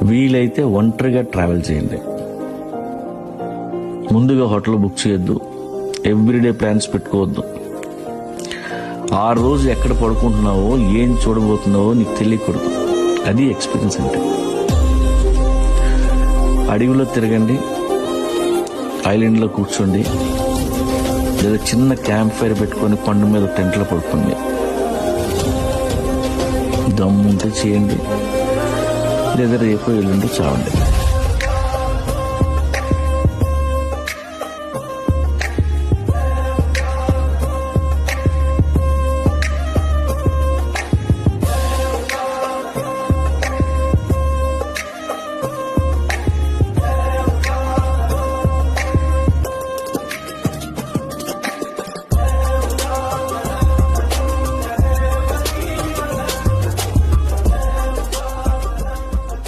వీలైతే ఒంటరిగా ట్రావెల్ చేయండి. ముందుగా హోటల్ బుక్ చేయొద్దు, ఎవ్రీడే ప్లాన్స్ పెట్టుకోవద్దు. ఆ రోజు ఎక్కడ పడుకుంటున్నావో, ఏం చూడబోతున్నావో నీకు తెలియకూడదు. అది ఎక్స్పీరియన్స్ అంటే. అడవిలో తిరగండి, ఐలాండ్లో కూర్చోండి, లేదా చిన్న క్యాంప్ ఫైర్ పెట్టుకొని కొండ మీద టెంట్లో పడుకోండి. దమ్ముంటే చేయండి, లేదా రేపు ఎల్లుండి చావండి.